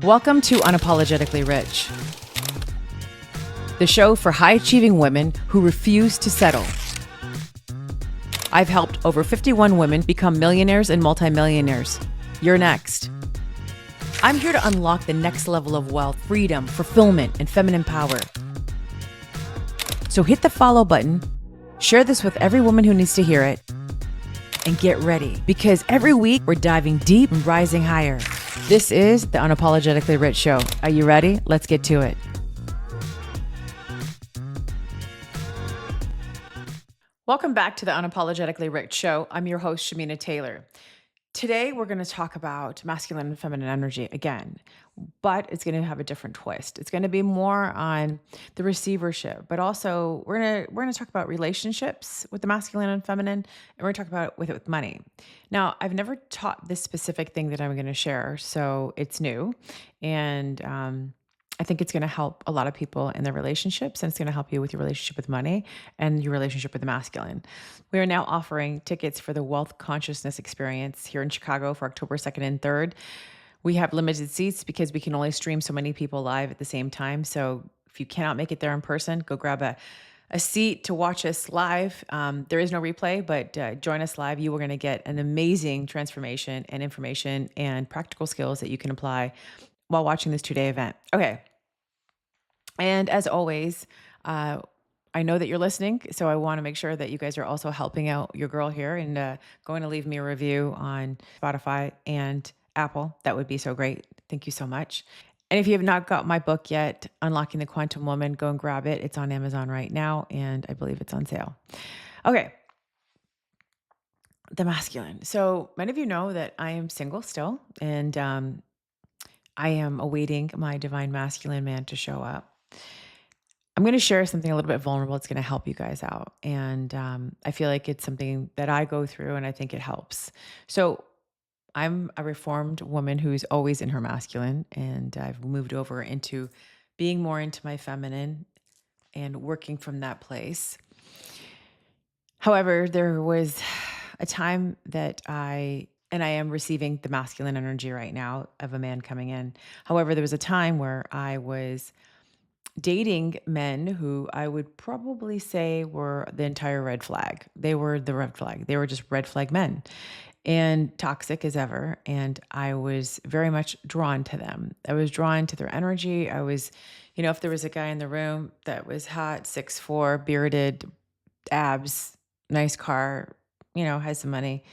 Welcome to Unapologetically Rich, the show for high-achieving women who refuse to settle. I've helped over 51 women become millionaires and multimillionaires. You're next. I'm here to unlock the next level of wealth, freedom, fulfillment, and feminine power. So hit the follow button, share this with every woman who needs to hear it, and get ready, because every week we're diving deep and rising higher. This is the Unapologetically Rich Show. Are you ready? Let's get to it. Welcome back to the Unapologetically Rich Show. I'm your host, Shamina Taylor. Today, we're going to talk about masculine and feminine energy again, but it's going to have a different twist. It's going to be more on the receivership, but also we're going to talk about relationships with the masculine and feminine, and we're going to talk about it with money. Now, I've never taught this specific thing that I'm going to share, so it's new, and I think it's going to help a lot of people in their relationships, and it's going to help you with your relationship with money and your relationship with the masculine. We are now offering tickets for the Wealth Consciousness Experience here in Chicago for October 2nd and 3rd. We have limited seats because we can only stream so many people live at the same time. So if you cannot make it there in person, go grab a seat to watch us live. There is no replay, but join us live. You are going to get an amazing transformation and information and practical skills that you can apply while watching this 2-day event. Okay. And as always, I know that you're listening, so I want to make sure that you guys are also helping out your girl here and going to leave me a review on Spotify and Apple. That would be so great. Thank you so much. And if you have not got my book yet, Unlocking the Quantum Woman, go and grab it. It's on Amazon right now, and I believe it's on sale. Okay. The masculine. So many of you know that I am single still, and I am awaiting my divine masculine man to show up. I'm going to share something a little bit vulnerable. It's going to help you guys out. And I feel like it's something that I go through and I think it helps. So I'm a reformed woman who's always in her masculine, and I've moved over into being more into my feminine and working from that place. However, there was a time that I am receiving the masculine energy right now of a man coming in. However, there was a time where I was dating men who I would probably say were the entire red flag. They were the red flag. They were just red flag men and toxic as ever. And I was very much drawn to them. I was drawn to their energy. I was, if there was a guy in the room that was hot, 6'4", bearded, abs, nice car, has some money,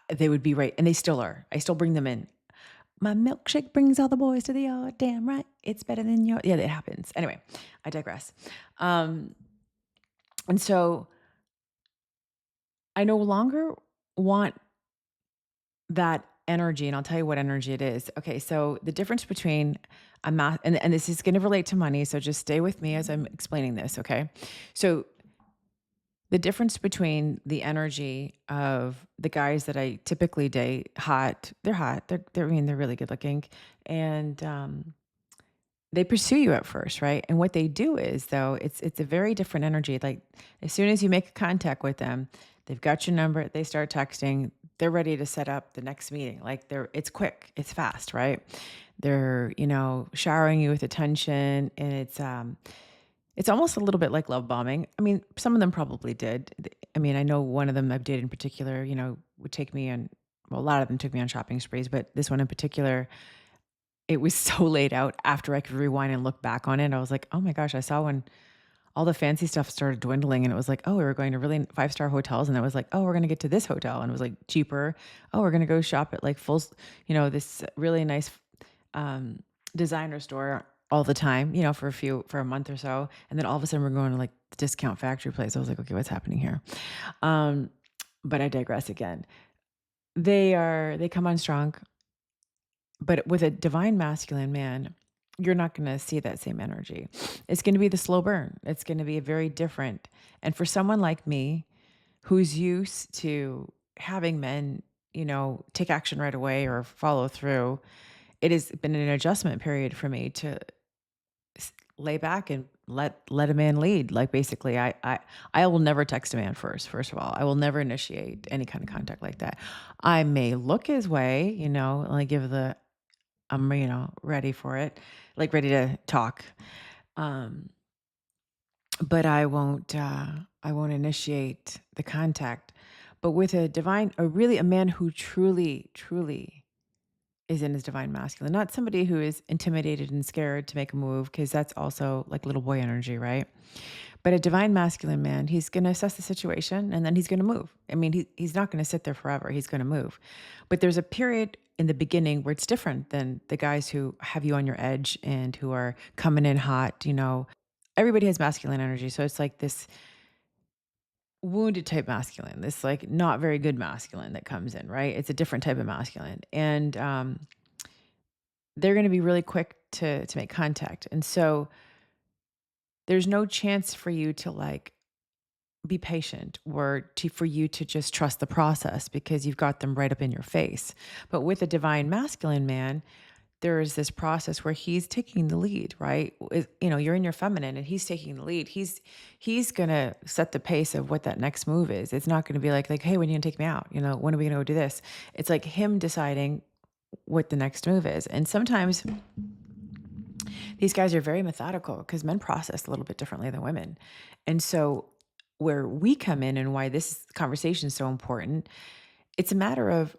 they would be right. And they still are. I still bring them in. My milkshake brings all the boys to the yard. Damn right. It's better than your... Yeah, it happens. Anyway, I digress. And so I no longer want that energy, and I'll tell you what energy it is. Okay, so the difference between and this is going to relate to money, so just stay with me as I'm explaining this, okay? So the difference between the energy of the guys that I typically date, they're hot, they're really good looking, and they pursue you at first, right? And what they do is, though, it's a very different energy. Like as soon as you make contact with them, they've got your number, they start texting, they're ready to set up the next meeting. Like it's quick, it's fast, right? They're showering you with attention, and it's almost a little bit like love bombing. I mean, some of them probably did. I mean, I know one of them I've dated in particular, would take me on, well, a lot of them took me on shopping sprees, but this one in particular, it was so laid out. After I could rewind and look back on it, I was like, oh my gosh, I saw when all the fancy stuff started dwindling, and it was like, oh, we were going to really 5-star hotels, and it was like, oh, we're going to get to this hotel, and it was like cheaper. Oh, we're going to go shop at like this really nice designer store all the time, for a month or so. And then all of a sudden we're going to like the discount factory place. I was like, okay, what's happening here? But I digress again. They come on strong, but with a divine masculine man, you're not going to see that same energy. It's going to be the slow burn. It's going to be very different. And for someone like me, who's used to having men, take action right away or follow through, it has been an adjustment period for me to lay back and let a man lead. Like basically, I will never text a man first of all. I will never initiate any kind of contact like that. I may look his way, like give the I'm, ready for it, like ready to talk. Um, but I won't initiate the contact. But with a man who truly is in his divine masculine, not somebody who is intimidated and scared to make a move, because that's also like little boy energy, right? But a divine masculine man, he's going to assess the situation and then he's going to move. I mean, he's not going to sit there forever. He's going to move. But there's a period in the beginning where it's different than the guys who have you on your edge and who are coming in hot. Everybody has masculine energy. So it's like this wounded type masculine, this like not very good masculine that comes in, right? It's a different type of masculine. And they're going to be really quick to make contact. And so there's no chance for you to like be patient or for you to just trust the process because you've got them right up in your face. But with a divine masculine man, there is this process where he's taking the lead, right? You're in your feminine and he's taking the lead. He's gonna set the pace of what that next move is. It's not gonna be like, hey, when are you gonna take me out? When are we gonna go do this? It's like him deciding what the next move is. And sometimes these guys are very methodical because men process a little bit differently than women. And so where we come in and why this conversation is so important, it's a matter of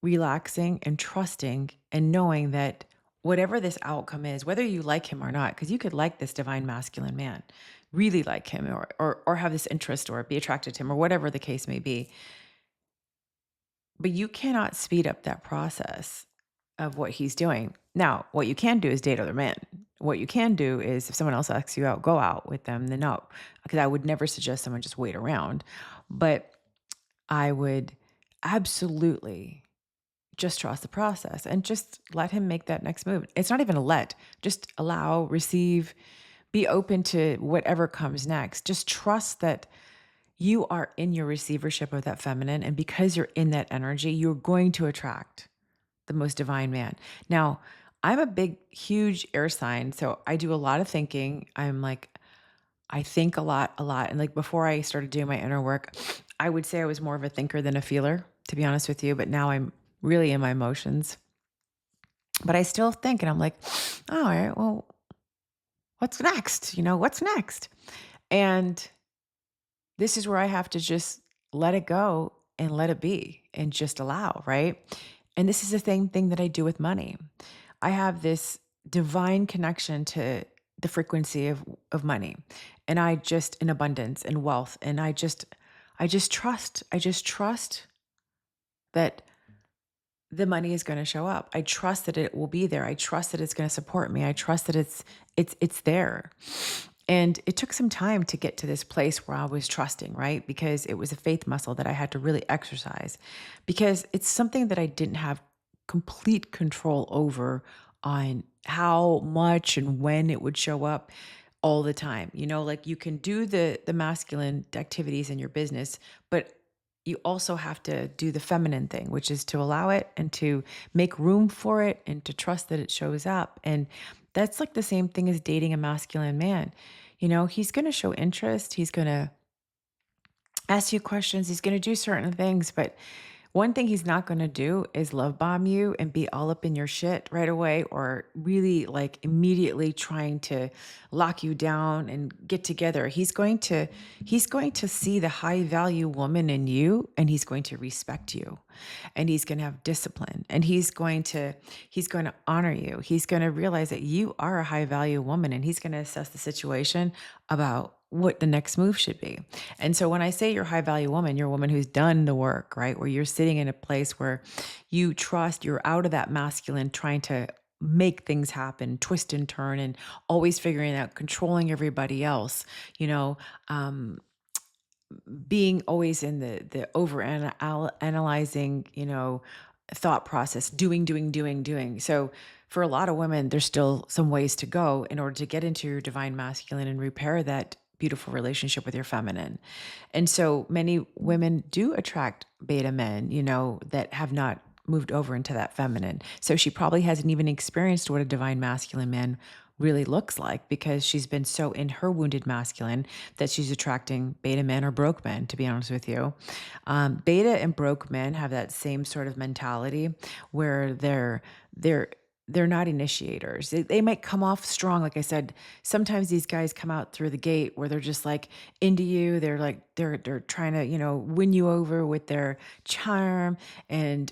relaxing and trusting and knowing that whatever this outcome is, whether you like him or not, because you could like this divine masculine man, really like him or have this interest or be attracted to him or whatever the case may be. But you cannot speed up that process of what he's doing. Now, what you can do is date other men. What you can do is if someone else asks you out, go out with them, then no. Because I would never suggest someone just wait around. But I would absolutely just trust the process and just let him make that next move. It's not even a let, just allow, receive, be open to whatever comes next. Just trust that you are in your receivership of that feminine. And because you're in that energy, you're going to attract the most divine man. Now, I'm a big, huge air sign. So I do a lot of thinking. I think a lot, a lot. And like before I started doing my inner work, I would say I was more of a thinker than a feeler, to be honest with you. But now I'm really in my emotions. But I still think, and I'm like, all right, well, what's next? What's next? And this is where I have to just let it go and let it be and just allow, right? And this is the same thing that I do with money. I have this divine connection to the frequency of money. And I just in abundance and wealth. And I just trust that the money is going to show up. I trust that it will be there. I trust that it's going to support me. I trust that it's there. And it took some time to get to this place where I was trusting, right? Because it was a faith muscle that I had to really exercise because it's something that I didn't have complete control over on how much and when it would show up all the time. Like you can do the masculine activities in your business, but you also have to do the feminine thing, which is to allow it and to make room for it and to trust that it shows up. And that's like the same thing as dating a masculine man. He's going to show interest. He's going to ask you questions. He's going to do certain things, but one thing he's not going to do is love bomb you and be all up in your shit right away or really like immediately trying to lock you down and get together. He's going to see the high value woman in you and he's going to respect you and he's going to have discipline and he's going to honor you. He's going to realize that you are a high value woman and he's going to assess the situation about what the next move should be. And so when I say you're a high value woman, you're a woman who's done the work, right? Where you're sitting in a place where you trust, you're out of that masculine trying to make things happen, twist and turn, and always figuring out, controlling everybody else, being always in the over analyzing, thought process, doing. So for a lot of women, there's still some ways to go in order to get into your divine masculine and repair that beautiful relationship with your feminine. And so many women do attract beta men, that have not moved over into that feminine. So she probably hasn't even experienced what a divine masculine man really looks like because she's been so in her wounded masculine that she's attracting beta men or broke men, to be honest with you. Beta and broke men have that same sort of mentality where they're not initiators. They might come off strong. Like I said, sometimes these guys come out through the gate where they're just like into you. They're like, they're trying to, win you over with their charm. And,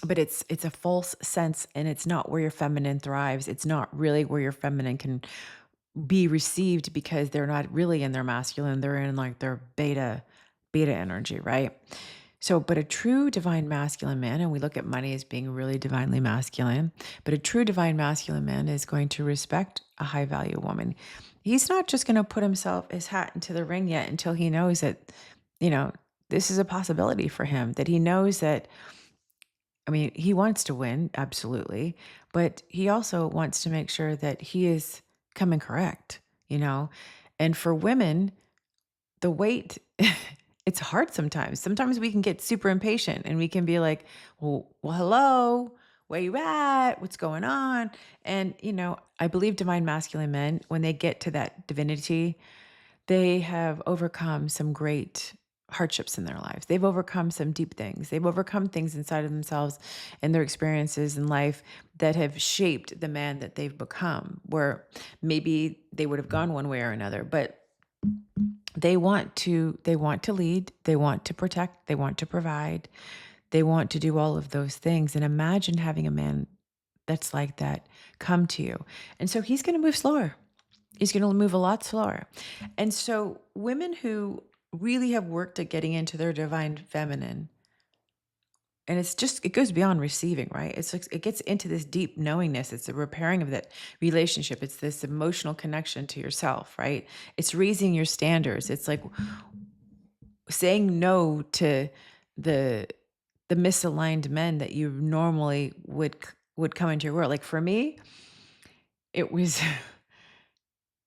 but it's a false sense, and it's not where your feminine thrives. It's not really where your feminine can be received, because they're not really in their masculine. They're in like their beta energy, right? So, but a true divine masculine man, and we look at money as being really divinely masculine, but a true divine masculine man is going to respect a high value woman. He's not just going to put his hat into the ring yet until he knows that, you know, this is a possibility for him, that he knows that, I mean, he wants to win, absolutely, but he also wants to make sure that he is coming correct, you know? And for women, the wait, it's hard sometimes. Sometimes we can get super impatient and we can be like, well, hello, where you at? What's going on? And, I believe divine masculine men, when they get to that divinity, they have overcome some great hardships in their lives. They've overcome some deep things. They've overcome things inside of themselves and their experiences in life that have shaped the man that they've become, where maybe they would have gone one way or another, but they want to lead, they want to protect, they want to provide, they want to do all of those things. And imagine having a man that's like that come to you. And so he's going to move slower. He's going to move a lot slower. And so women who really have worked at getting into their divine feminine, and it goes beyond receiving, right? It's like it gets into this deep knowingness. It's a repairing of that relationship. It's this emotional connection to yourself, right? It's raising your standards. It's like saying no to the the misaligned men that you normally would come into your world. Like for me, it was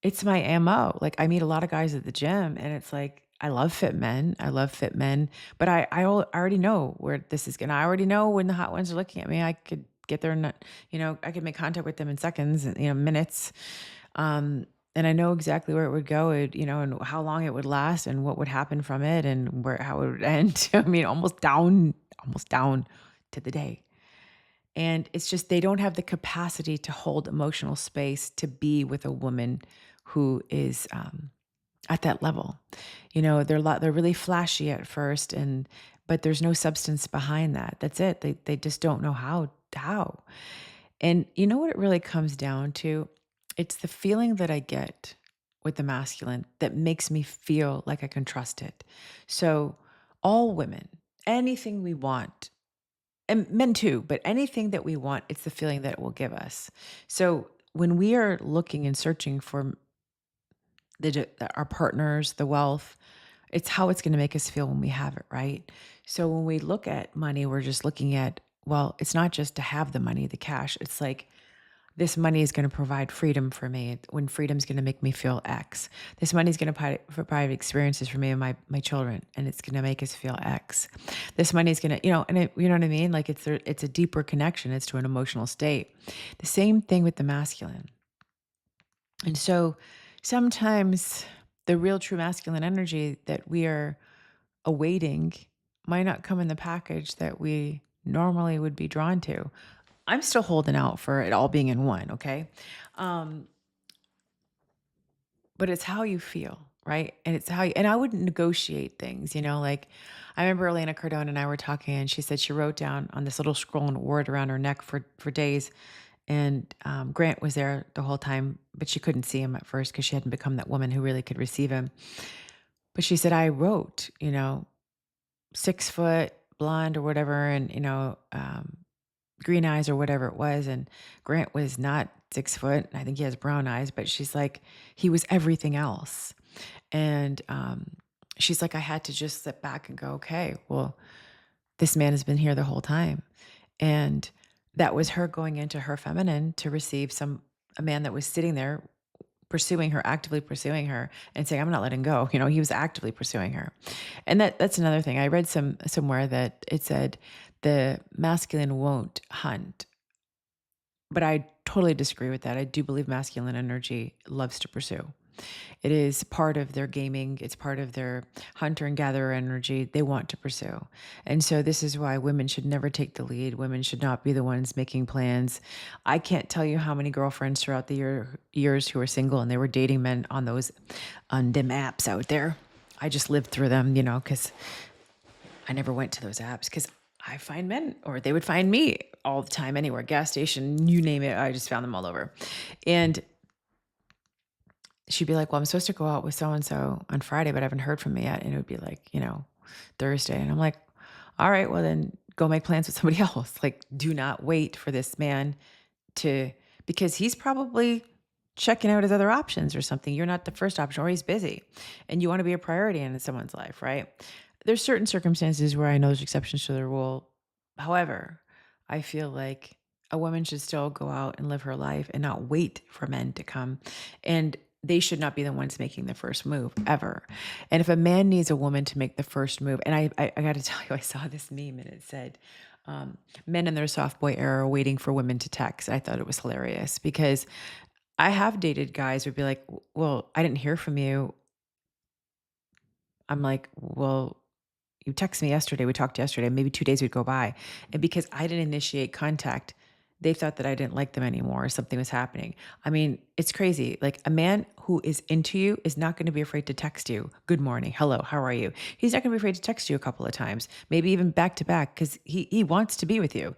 it's my MO. Like, I meet a lot of guys at the gym, and it's like, I love fit men. I love fit men, but I already know where this is gonna I already know when the hot ones are looking at me. I could get there, and I could make contact with them in seconds, and, minutes. And I know exactly where it would go, and how long it would last and what would happen from it and how it would end. I mean, almost down to the day. And it's just they don't have the capacity to hold emotional space to be with a woman who is at that level. They're really flashy at first, but there's no substance behind that. That's it. They just don't know how. And you know what it really comes down to? It's the feeling that I get with the masculine that makes me feel like I can trust it. So all women, anything we want, and men too, but anything that we want, it's the feeling that it will give us. So when we are looking and searching for our partners, the wealth, it's how it's going to make us feel when we have it, right? So when we look at money, we're just looking at, well, it's not just to have the money, the cash. It's like, this money is going to provide freedom for me, when freedom's going to make me feel X. This money is going to provide experiences for me and my children, and it's going to make us feel X. This money is going to, you know what I mean? Like it's a deeper connection. It's to an emotional state. The same thing with the masculine. And so sometimes the real true masculine energy that we are awaiting might not come in the package that we normally would be drawn to. I'm still holding out for it all being in one, okay? Um, but it's how you feel, right? And it's and I wouldn't negotiate things, like I remember Elena Cardone and I were talking, and she said she wrote down on this little scroll and wore it around her neck for days. And Grant was there the whole time, but she couldn't see him at first because she hadn't become that woman who really could receive him. But she said, I wrote, 6 foot, blonde or whatever, and, green eyes or whatever it was. And Grant was not 6 foot. I think he has brown eyes, but she's like, he was everything else. And she's like, I had to just sit back and go, okay, well, this man has been here the whole time. And that was her going into her feminine to receive a man that was sitting there pursuing her, actively pursuing her, and saying, I'm not letting go. He was actively pursuing her. And that's another thing. I read somewhere that it said the masculine won't hunt. But I totally disagree with that. I do believe masculine energy loves to pursue. It is part of their gaming. It's part of their hunter and gatherer energy they want to pursue. And so this is why women should never take the lead. Women should not be the ones making plans. I can't tell you how many girlfriends throughout the years who were single and they were dating men on them apps out there. I just lived through them, because I never went to those apps because I find men, or they would find me all the time anywhere, gas station, you name it. I just found them all over. And she'd be like, well, I'm supposed to go out with so and so on Friday, but I haven't heard from me yet. And it would be like, Thursday. And I'm like, all right, well, then go make plans with somebody else. Like, do not wait for this man to, because he's probably checking out his other options or something. You're not the first option, or he's busy and you want to be a priority in someone's life, right? There's certain circumstances where I know there's exceptions to the rule. However, I feel like a woman should still go out and live her life and not wait for men to come. And they should not be the ones making the first move ever. And if a man needs a woman to make the first move, and I got to tell you, I saw this meme and it said, men in their soft boy era are waiting for women to text. I thought it was hilarious because I have dated guys who'd be like, well, I didn't hear from you. I'm like, well, you texted me yesterday. We talked yesterday. Maybe 2 days would go by. And because I didn't initiate contact, they thought that I didn't like them anymore or something was happening. I mean, it's crazy. Like a man who is into you is not going to be afraid to text you. Good morning. Hello. How are you? He's not going to be afraid to text you a couple of times, maybe even back to back, because he wants to be with you.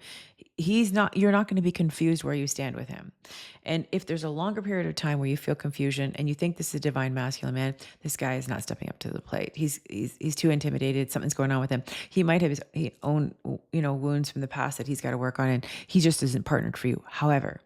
You're not going to be confused where you stand with him. And if there's a longer period of time where you feel confusion and you think this is a divine masculine man, this guy is not stepping up to the plate. He's too intimidated. Something's going on with him. He might have his own, wounds from the past that he's got to work on, and he just isn't partnered for you. However,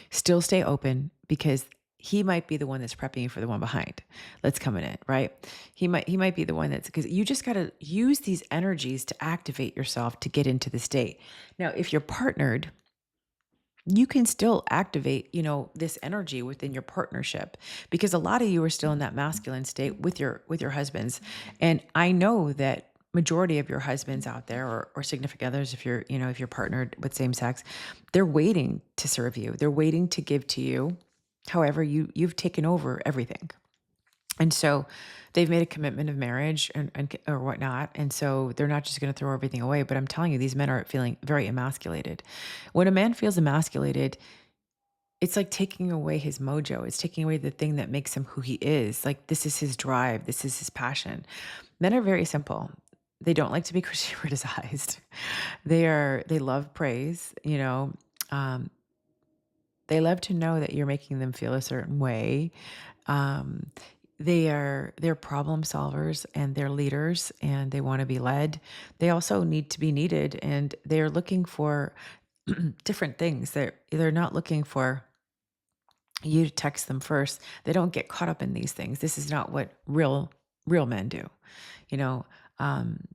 still stay open because he might be the one that's prepping you for the one behind that's coming in, right? He might be the one that's, because you just got to use these energies to activate yourself to get into the state. Now, if you're partnered, you can still activate, this energy within your partnership, because a lot of you are still in that masculine state with your husbands. And I know that majority of your husbands out there, or significant others, if you're partnered with same sex, they're waiting to serve you. They're waiting to give to you. However, you've taken over everything. And so they've made a commitment of marriage and or whatnot. And so they're not just going to throw everything away. But I'm telling you, these men are feeling very emasculated. When a man feels emasculated, it's like taking away his mojo. It's taking away the thing that makes him who he is. Like, this is his drive. This is his passion. Men are very simple. They don't like to be criticized. They love praise, Um, they love to know that you're making them feel a certain way. Um, they're problem solvers and they're leaders and they want to be led. They also need to be needed, and they're looking for different things. They're not looking for you to text them first. They don't get caught up in these things. This is not what real men do. You know, um,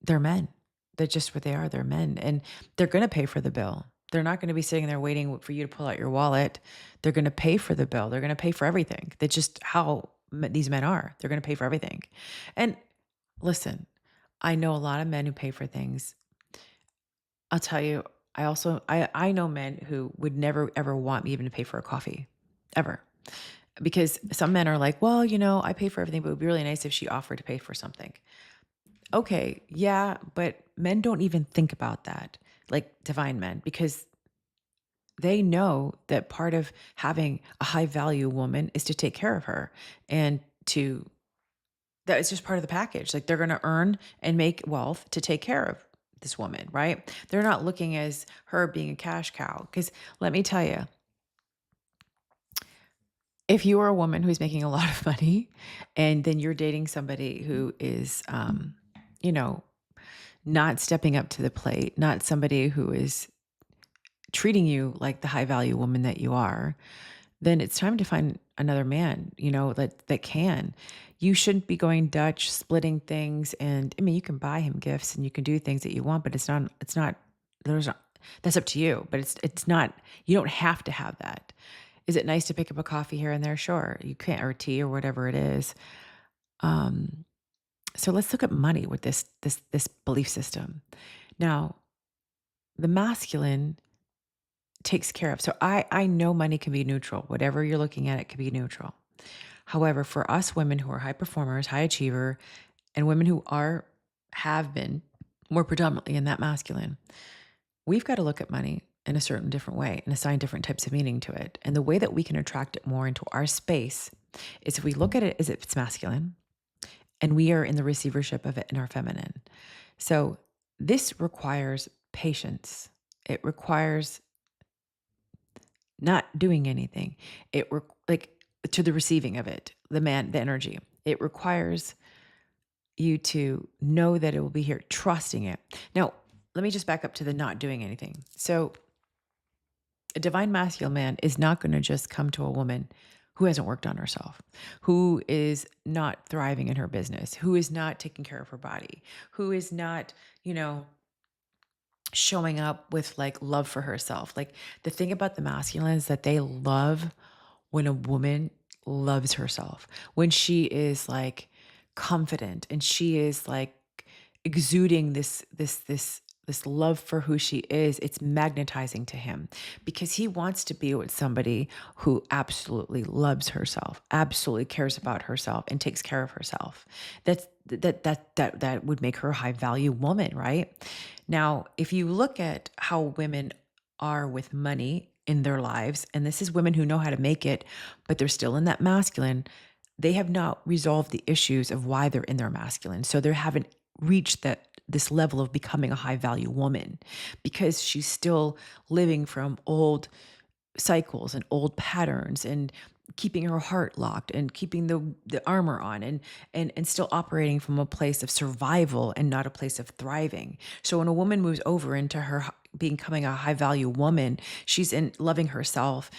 they're men. They're just what they are. They're men, and they're going to pay for the bill. They're not going to be sitting there waiting for you to pull out your wallet. They're going to pay for the bill. They're going to pay for everything. That's just how these men are. They're going to pay for everything. And listen, I know a lot of men who pay for things. I'll tell you, I know men who would never ever want me even to pay for a coffee, ever. Because some men are like, well, I pay for everything, but it would be really nice if she offered to pay for something. Okay, yeah, but men don't even think about that, like divine men, because they know that part of having a high value woman is to take care of her, and to that is just part of the package. Like, they're going to earn and make wealth to take care of this woman, right? They're not looking as her being a cash cow. Because let me tell you, if you are a woman who's making a lot of money and then you're dating somebody who is, you know, not stepping up to the plate, not somebody who is treating you like the high value woman that you are, then it's time to find another man, that can. You shouldn't be going Dutch, splitting things. And I mean, you can buy him gifts and you can do things that you want, but there's not, that's up to you, but it's not, you don't have to have that. Is it nice to pick up a coffee here and there? Sure. You can't, or tea or whatever it is. Um, so let's look at money with this belief system. Now, the masculine takes care of. So I know money can be neutral. Whatever you're looking at, it can be neutral. However, for us women who are high performers, high achiever, and women who have been more predominantly in that masculine, we've got to look at money in a certain different way and assign different types of meaning to it. And the way that we can attract it more into our space is if we look at it as if it's masculine and we are in the receivership of it in our feminine. So this requires patience. It requires not doing anything. Like to the receiving of it, the energy. It requires you to know that it will be here, trusting it. Now, let me just back up to the not doing anything. So a divine masculine man is not going to just come to a woman who hasn't worked on herself, who is not thriving in her business, who is not taking care of her body, who is not, showing up with like love for herself. Like the thing about the masculine is that they love when a woman loves herself, when she is like confident and she is like exuding this love for who she is. It's magnetizing to him because he wants to be with somebody who absolutely loves herself, absolutely cares about herself and takes care of herself. That would make her a high value woman, right? Now, if you look at how women are with money in their lives, and this is women who know how to make it, but they're still in that masculine, they have not resolved the issues of why they're in their masculine. So they haven't reached this level of becoming a high value woman because she's still living from old cycles and old patterns and keeping her heart locked and keeping the armor on and still operating from a place of survival and not a place of thriving. So when a woman moves over into her becoming a high value woman, she's in loving herself,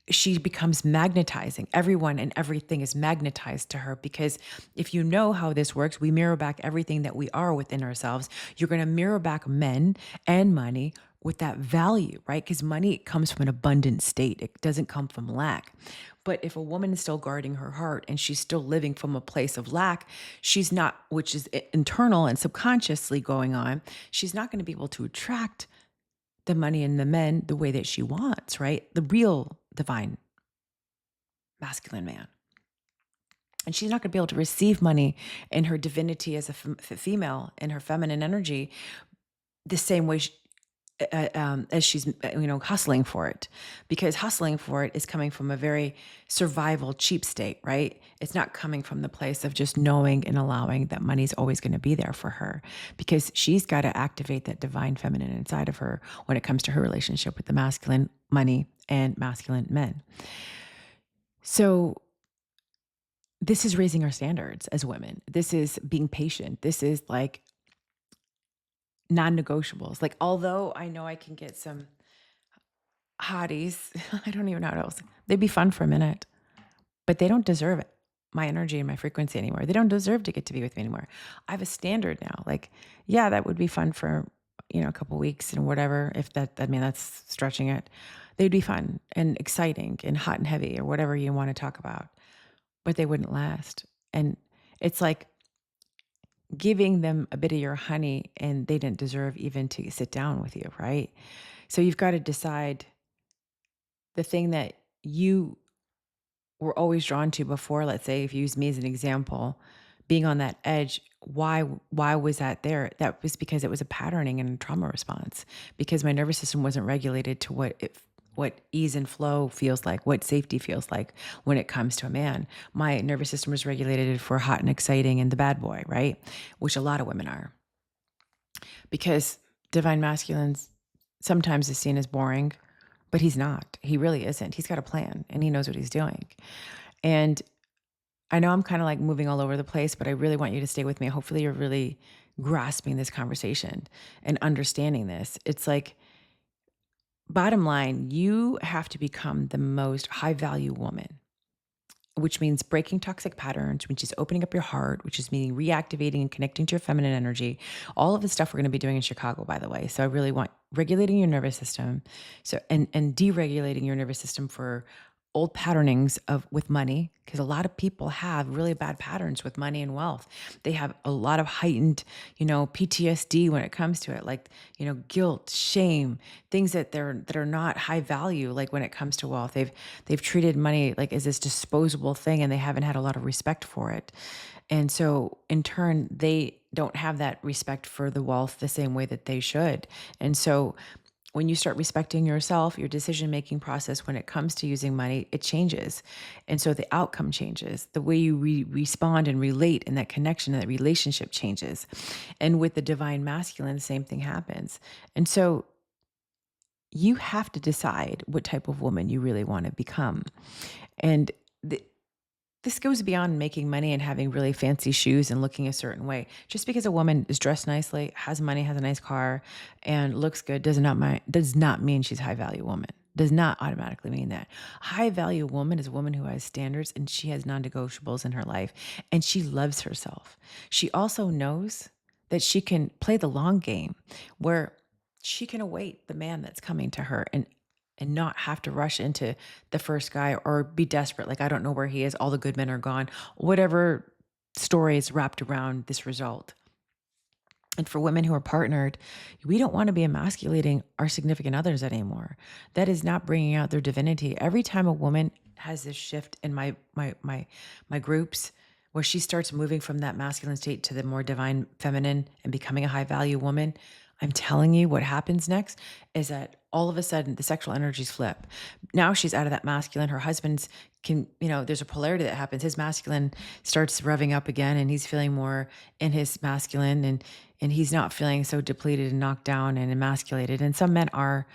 she becomes magnetizing. Everyone and everything is magnetized to her because if you know how this works, we mirror back everything that we are within ourselves. You're going to mirror back men and money with that value, right? Because money comes from an abundant state. It doesn't come from lack. But if a woman is still guarding her heart and she's still living from a place of lack, she's not, which is internal and subconsciously going on, she's not going to be able to attract the money and the men the way that she wants, right? The real divine masculine man. And she's not going to be able to receive money in her divinity as a female in her feminine energy the same way as she's hustling for it, because hustling for it is coming from a very survival cheap state, right? It's not coming from the place of just knowing and allowing that money's always going to be there for her, because she's got to activate that divine feminine inside of her when it comes to her relationship with the masculine money and masculine men. So this is raising our standards as women. This is being patient. This is like non-negotiables. Like, although I know I can get some hotties, I don't even know what else. They'd be fun for a minute, but they don't deserve it. My energy and my frequency anymore. They don't deserve to get to be with me anymore. I have a standard now. Like, yeah, that would be fun for, a couple weeks and whatever. If that's stretching it. They'd be fun and exciting and hot and heavy or whatever you want to talk about, but they wouldn't last. And it's like giving them a bit of your honey and they didn't deserve even to sit down with you, right? So you've got to decide the thing that you were always drawn to before. Let's say if you use me as an example, being on that edge, why was that there? That was because it was a patterning and a trauma response, because my nervous system wasn't regulated to what ease and flow feels like, what safety feels like when it comes to a man. My nervous system was regulated for hot and exciting and the bad boy, right? Which a lot of women are. Because divine masculines sometimes is seen as boring, but he's not. He really isn't. He's got a plan and he knows what he's doing. And I know I'm kind of like moving all over the place, but I really want you to stay with me. Hopefully you're really grasping this conversation and understanding this. It's like, bottom line, you have to become the most high value woman, which means breaking toxic patterns, which is opening up your heart, which is meaning reactivating and connecting to your feminine energy. All of the stuff we're going to be doing in Chicago, by the way. So I really want regulating your nervous system. So, and deregulating your nervous system for old patternings of with money, because a lot of people have really bad patterns with money and wealth. They have a lot of heightened, PTSD when it comes to it, like, guilt, shame, things that are not high value. Like when it comes to wealth, they've treated money like as this disposable thing, and they haven't had a lot of respect for it. And so in turn, they don't have that respect for the wealth the same way that they should. And so when you start respecting yourself, your decision making process when it comes to using money, it changes. And so the outcome changes. The way you respond and relate, and that connection and that relationship changes. And with the divine masculine, the same thing happens. And so you have to decide what type of woman you really want to become. And this goes beyond making money and having really fancy shoes and looking a certain way. Just because a woman is dressed nicely, has money, has a nice car, and looks good does not mean she's a high value woman. Does not automatically mean that. High value woman is a woman who has standards, and she has non-negotiables in her life, and she loves herself. She also knows that she can play the long game, where she can await the man that's coming to her, and not have to rush into the first guy or be desperate. Like, I don't know where he is. All the good men are gone. Whatever story is wrapped around this result. And for women who are partnered, we don't want to be emasculating our significant others anymore. That is not bringing out their divinity. Every time a woman has this shift in my groups, where she starts moving from that masculine state to the more divine feminine and becoming a high value woman, I'm telling you, what happens next is that all of a sudden the sexual energies flip. Now she's out of that masculine. Her husband's there's a polarity that happens. His masculine starts revving up again, and he's feeling more in his masculine, and he's not feeling so depleted and knocked down and emasculated. And some men are.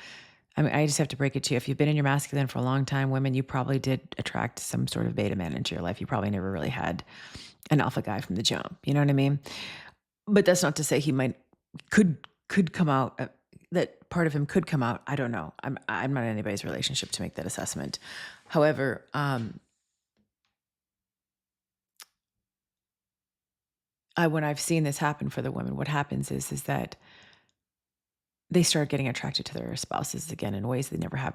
I mean, I just have to break it to you. If you've been in your masculine for a long time, women, you probably did attract some sort of beta man into your life. You probably never really had an alpha guy from the jump. You know what I mean? But that's not to say he could come out. That part of him could come out. I don't know. I'm not in anybody's relationship to make that assessment. However, when I've seen this happen for the women, what happens is that they start getting attracted to their spouses again in ways they never have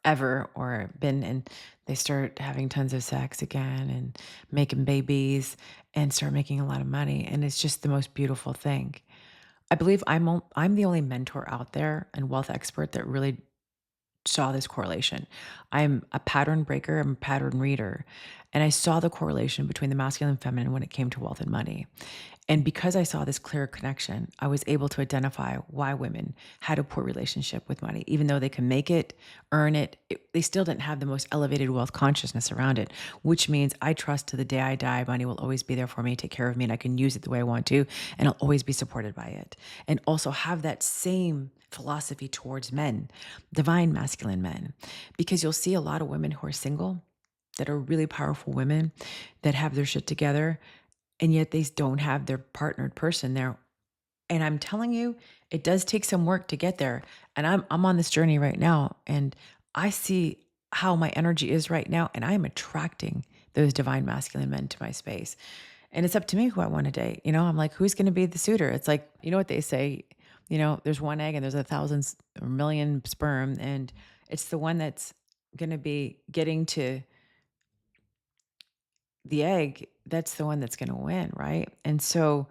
ever or been, and they start having tons of sex again and making babies and start making a lot of money, and it's just the most beautiful thing. I believe I'm the only mentor out there and wealth expert that really saw this correlation. I'm a pattern breaker, I'm a pattern reader, and I saw the correlation between the masculine and feminine when it came to wealth and money. And because I saw this clear connection, I was able to identify why women had a poor relationship with money. Even though they can make it, earn it, they still didn't have the most elevated wealth consciousness around it, which means I trust to the day I die, money will always be there for me, take care of me, and I can use it the way I want to, and I'll always be supported by it. And also have that same philosophy towards men, divine masculine men, because you'll see a lot of women who are single that are really powerful women that have their shit together, and yet they don't have their partnered person there. And I'm telling you, it does take some work to get there. And I'm on this journey right now, and I see how my energy is right now, and I am attracting those divine masculine men to my space. And it's up to me who I want to date. I'm like, who's going to be the suitor? It's like, you know what they say, there's one egg and there's 1,000 or million sperm, and it's the one that's going to be getting to the egg, that's the one that's going to win, right? And so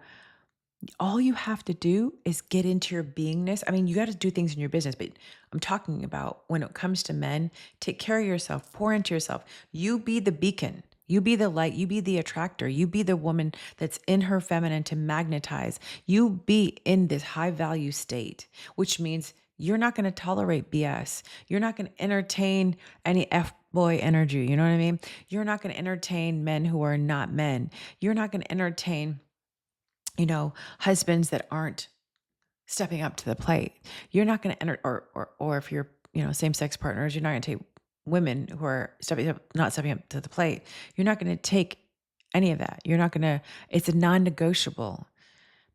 all you have to do is get into your beingness. I mean, you got to do things in your business, but I'm talking about when it comes to men, take care of yourself, pour into yourself. You be the beacon. You be the light. You be the attractor. You be the woman that's in her feminine to magnetize. You be in this high value state, which means you're not going to tolerate BS. You're not going to entertain any F boy energy. You know what I mean? You're not going to entertain men who are not men. You're not going to entertain husbands that aren't stepping up to the plate. You're not going to enter, or if you're, same sex partners, you're not going to take women who are not stepping up to the plate. You're not going to take any of that. You're not going to, it's a non-negotiable,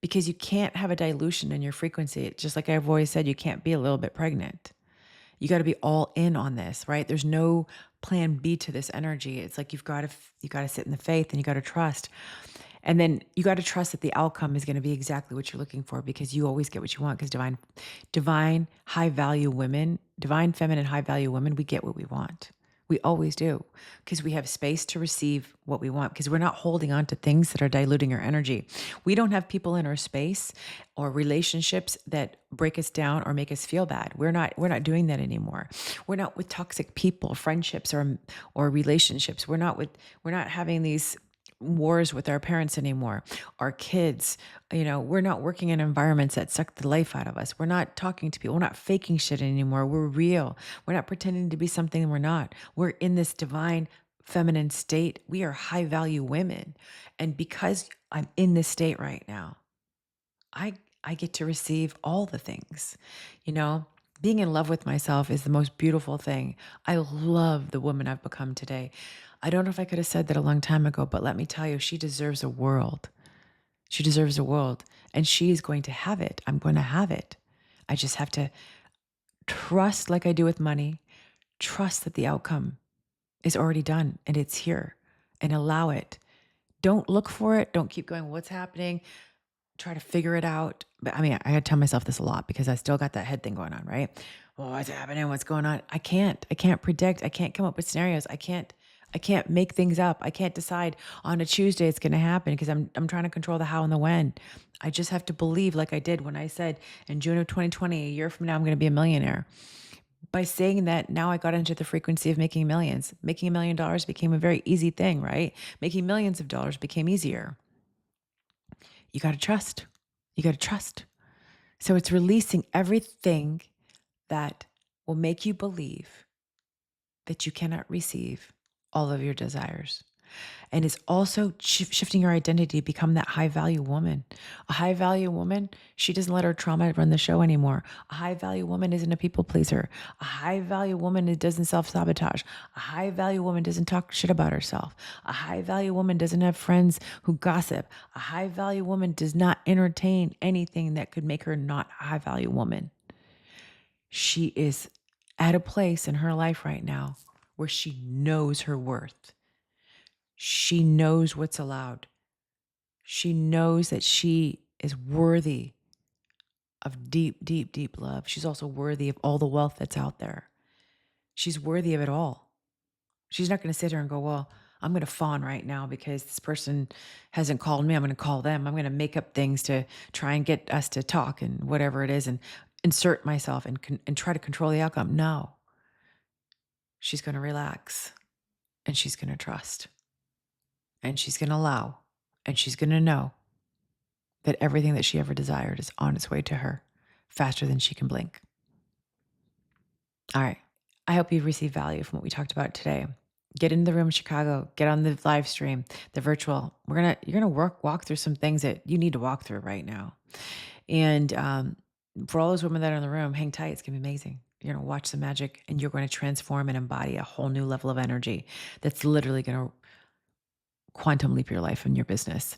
because you can't have a dilution in your frequency. It's just like I've always said, you can't be a little bit pregnant. You got to be all in on this, right? There's no plan B to this energy. It's like you got to sit in the faith, and you got to trust. And then you got to trust that the outcome is going to be exactly what you're looking for, because you always get what you want. Because divine high value women, divine feminine high value women, we get what we want. We always do, because we have space to receive what we want, because we're not holding on to things that are diluting our energy. We don't have people in our space or relationships that break us down or make us feel bad. We're not doing that anymore. We're not with toxic people, friendships or relationships. We're not having these wars with our parents anymore. Our kids, we're not working in environments that suck the life out of us. We're not talking to people. We're not faking shit anymore. We're real. We're not pretending to be something we're not. We're in this divine feminine state. We are high value women. And because I'm in this state right now, I I get to receive all the things. You know, being in love with myself is the most beautiful thing. I love the woman I've become today. I don't know if I could have said that a long time ago, but let me tell you, she deserves a world. She deserves a world, and she's going to have it. I'm going to have it. I just have to trust, like I do with money, trust that the outcome is already done and it's here, and allow it. Don't look for it. Don't keep going, what's happening? Try to figure it out. But I mean, I gotta tell myself this a lot because I still got that head thing going on, right? Well, what's happening? What's going on? I can't predict. I can't come up with scenarios. I can't make things up. I can't decide on a Tuesday it's gonna happen because I'm trying to control the how and the when. I just have to believe, like I did when I said in June of 2020, a year from now, I'm gonna be a millionaire. By saying that, now I got into the frequency of making millions. Making $1 million became a very easy thing, right? Making millions of dollars became easier. You got to trust. You got to trust. So it's releasing everything that will make you believe that you cannot receive all of your desires. And it's also shifting your identity to become that high value woman. A high value woman, she doesn't let her trauma run the show anymore. A high value woman isn't a people pleaser. A high value woman doesn't self sabotage. A high value woman doesn't talk shit about herself. A high value woman doesn't have friends who gossip. A high value woman does not entertain anything that could make her not a high value woman. She is at a place in her life right now where she knows her worth. She knows what's allowed. She knows that she is worthy of deep, deep, deep love. She's also worthy of all the wealth that's out there. She's worthy of it all. She's not going to sit here and go, well, I'm going to fawn right now because this person hasn't called me. I'm going to call them. I'm going to make up things to try and get us to talk and whatever it is and insert myself and try to control the outcome. No, she's going to relax and she's going to trust and she's going to allow and she's going to know that everything that she ever desired is on its way to her faster than she can blink. All right. I hope you've received value from what we talked about today. Get into the room in Chicago, get on the live stream, the virtual. You're gonna walk through some things that you need to walk through right now. And for all those women that are in the room, hang tight. It's gonna be amazing. You're gonna watch the magic and you're going to transform and embody a whole new level of energy that's literally gonna quantum leap your life and your business.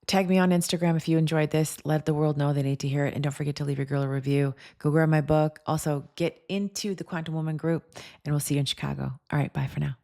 Tag me on Instagram if you enjoyed this. Let the world know they need to hear it. And don't forget to leave your girl a review. Go grab my book. Also, get into the Quantum Woman group, and we'll see you in Chicago. All right, bye for now.